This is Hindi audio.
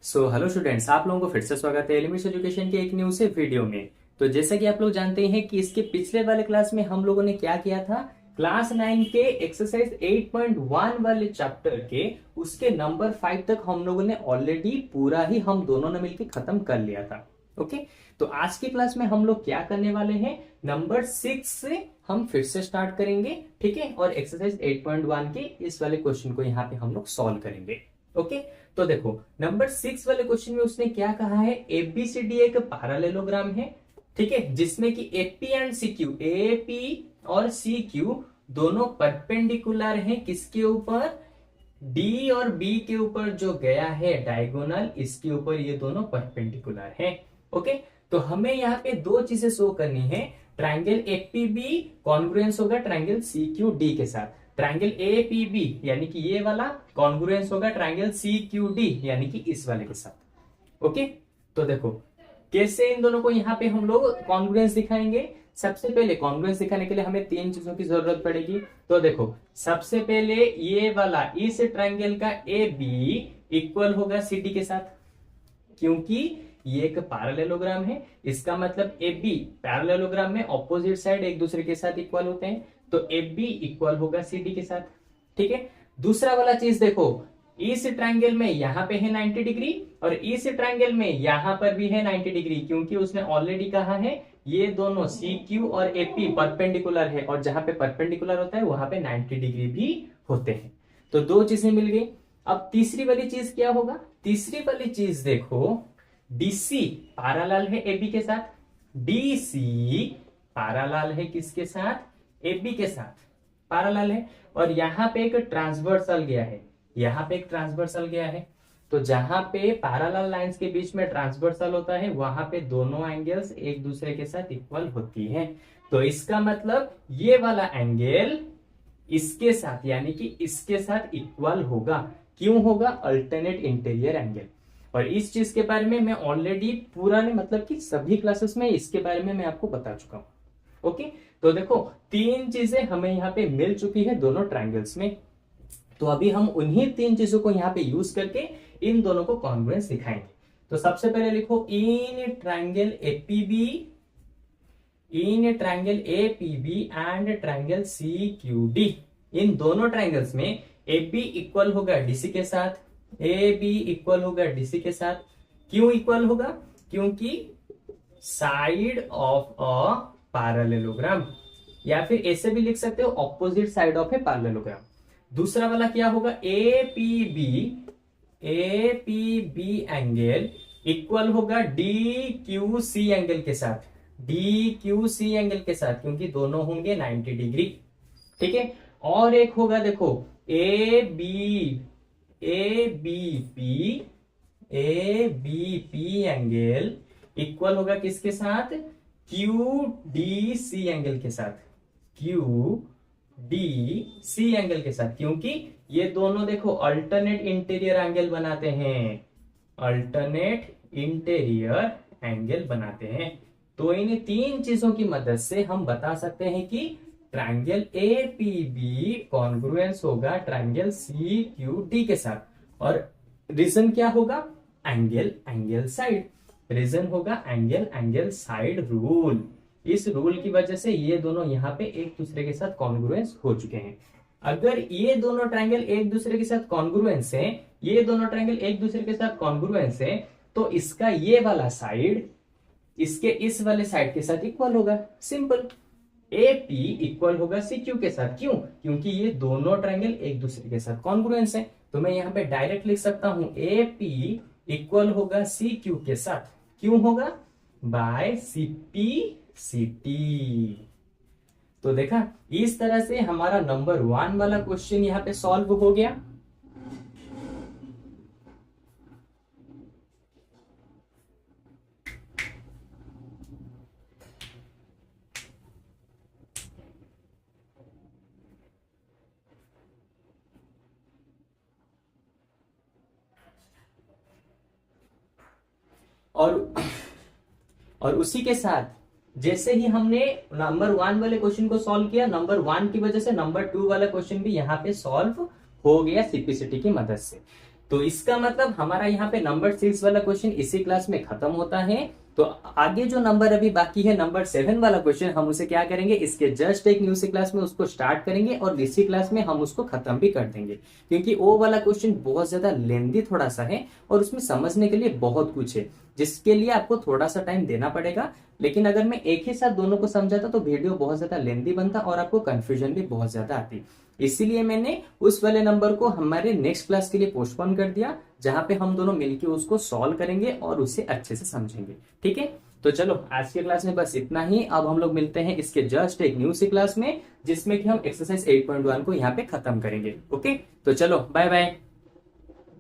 हेलो स्टूडेंट्स, आप लोगों को फिर से स्वागत है एलिमेंट्स एजुकेशन के एक न्यू से वीडियो में। तो जैसा कि आप लोग जानते हैं कि इसके पिछले वाले क्लास में हम लोगों ने क्या किया था, क्लास 9 के एक्सरसाइज 8.1 वाले चैप्टर के उसके नंबर 5 तक हम लोगों ने ऑलरेडी पूरा ही हम दोनों ने मिलकर खत्म कर लिया था। ओके, तो आज की क्लास में हम लोग क्या करने वाले हैं, नंबर 6 से हम फिर से स्टार्ट करेंगे। ठीक है, और एक्सरसाइज 8.1 के इस वाले क्वेश्चन को यहाँ पे हम लोग सॉल्व करेंगे। ओके, तो देखो नंबर 6 वाले क्वेश्चन में उसने क्या कहा है, एबीसीडी एक पैरेललोग्राम है। ठीक है, जिसमें कि एपी एंड सीक्यू, एपी और सीक्यू दोनों परपेंडिकुलर हैं किसके ऊपर, डी और बी के ऊपर जो गया है डायगोनल, इसके ऊपर ये दोनों परपेंडिकुलर हैं। ओके, तो हमें यहाँ पे दो चीजें शो करनी है, ट्रायंगल एपीबी कॉन्ग्रुएंस होगा ट्रायंगल सीक्यूडी के साथ, ट्रायंगल एपीबी यानी कि ये वाला कॉन्ग्रुएंस होगा ट्रायंगल सीक्यूडी यानी कि इस वाले के साथ। ओके, तो देखो कैसे इन दोनों को यहाँ पे हम लोग कॉन्ग्रुएंस दिखाएंगे। सबसे पहले कॉन्ग्रुएंस दिखाने के लिए हमें तीन चीजों की जरूरत पड़ेगी। तो देखो सबसे पहले ये वाला इस ट्रायंगल का ए बी इक्वल होगा सी डी के साथ, क्योंकि ये एक पैरेललोग्राम है। इसका मतलब ए बी पैरेललोग्राम में ऑपोजिट साइड एक दूसरे के साथ इक्वल होते हैं, तो ए बी इक्वल होगा सी डी के साथ। ठीक है, दूसरा वाला चीज देखो, इस ट्रायंगल में यहां पे है 90 डिग्री और इस ट्रायंगल में यहां पर भी है 90 डिग्री, क्योंकि उसने ऑलरेडी कहा है ये दोनों सी क्यू और एपी परपेंडिकुलर है, और जहां पे परपेंडिकुलर होता है वहां पे 90 डिग्री भी होते हैं। तो दो चीजें मिल गई। अब तीसरी वाली चीज क्या होगा, तीसरी वाली चीज देखो, डीसी पैरेलल है एबी के साथ, डीसी पैरेलल है किसके साथ, एबी के साथ पैरेलल है, और यहां पे एक ट्रांसवर्सल गया है, यहां पे एक ट्रांसवर्सल गया है। तो जहां पे पैरेलल लाइंस के बीच में ट्रांसवर्सल होता है वहां पे दोनों एंगल्स एक दूसरे के साथ इक्वल होती हैं। तो इसका मतलब ये वाला एंगल इसके साथ यानी कि इसके साथ इक्वल होगा। क्यों होगा, अल्टरनेट इंटीरियर एंगल। और इस चीज के बारे में मैं ऑलरेडी पूरा नहीं मतलब कि सभी क्लासेस में इसके बारे में मैं आपको बता चुका हूं। ओके, तो देखो तीन चीजें हमें यहाँ पे मिल चुकी है दोनों ट्रायंगल्स में। तो अभी हम उन्हीं तीन चीजों को यहाँ पे यूज करके इन दोनों को कॉन्ग्रुएंस दिखाएंगे। तो सबसे पहले लिखो in triangle APB, in triangle APB and triangle CQD, इन दोनों ट्रायंगल्स में एबी इक्वल होगा डीसी के साथ, ए बी इक्वल होगा डीसी के साथ। क्यों इक्वल होगा, क्योंकि साइड ऑफ अ पैरेललोग्राम, या फिर ऐसे भी लिख सकते हो opposite side of a parallelogram. दूसरा वाला क्या होगा, A P B angle equal होगा डी क्यू सी एंगल के साथ, डी क्यू सी एंगल के साथ, क्योंकि दोनों होंगे 90 डिग्री। ठीक है, और एक होगा देखो A B P angle equal होगा किसके साथ, क्यू डी सी एंगल के साथ, क्यू डी सी एंगल के साथ, क्योंकि ये दोनों देखो अल्टरनेट इंटीरियर एंगल बनाते हैं, अल्टरनेट इंटीरियर एंगल बनाते हैं। तो इन तीन चीजों की मदद से हम बता सकते हैं कि triangle A P B congruence होगा ट्रायंगल सी क्यू डी के साथ। और रीजन क्या होगा, एंगल साइड, रीजन होगा एंगल साइड रूल। इस रूल की वजह से ये दोनों यहाँ पे एक दूसरे के साथ कॉन्ग्रुएंस हो चुके हैं। अगर ये दोनों ट्रायंगल एक दूसरे के साथ कॉन्ग्रुएंस है, ये दोनों ट्रायंगल एक दूसरे के साथ कॉन्ग्रुएंस है, तो इसका ये वाला साइड इसके इस वाले साइड के साथ इक्वल होगा। सिंपल, ए पी इक्वल होगा सी क्यू के साथ। क्यों, क्योंकि ये दोनों ट्रायंगल एक दूसरे के साथ कॉन्ग्रुएंस है। तो मैं यहाँ पे डायरेक्ट लिख सकता हूं ए पी इक्वल होगा सी क्यू के साथ। क्यों होगा, by C P C T. तो देखा, इस तरह से हमारा नंबर 1 वाला क्वेश्चन यहाँ पे सॉल्व हो गया। और उसी के साथ जैसे ही हमने नंबर 1 वाले क्वेश्चन को सॉल्व किया, नंबर 1 की वजह से नंबर 2 वाला क्वेश्चन भी यहाँ पे सॉल्व हो गया सीपीसीटी की मदद से। तो इसका मतलब हमारा यहाँ पे नंबर 6 वाला क्वेश्चन इसी क्लास में खत्म होता है। तो आगे जो नंबर अभी बाकी है नंबर 7 वाला क्वेश्चन, हम उसे क्या करेंगे, इसके जस्ट एक न्यू सी क्लास में उसको स्टार्ट करेंगे और इसी क्लास में हम उसको खत्म भी कर देंगे, क्योंकि वो वाला क्वेश्चन बहुत ज्यादा लेंदी थोड़ा सा है और उसमें समझने के लिए बहुत कुछ है, जिसके लिए आपको थोड़ा सा टाइम देना पड़ेगा। लेकिन अगर मैं एक ही साथ दोनों को समझाता तो वीडियो बहुत ज्यादा लेंदी बनता और आपको कंफ्यूजन भी बहुत ज्यादा आती। इसीलिए मैंने उस वाले नंबर को हमारे नेक्स्ट क्लास के लिए पोस्टपोन कर दिया, जहां पे हम दोनों मिलकर उसको सॉल्व करेंगे और उसे अच्छे से समझेंगे। ठीक है, तो चलो आज के क्लास में बस इतना ही। अब हम लोग मिलते हैं इसके जस्ट एक न्यू सी क्लास में, जिसमें कि हम एक्सरसाइज 8.1 को यहाँ पे खत्म करेंगे। ओके, तो चलो बाय बाय।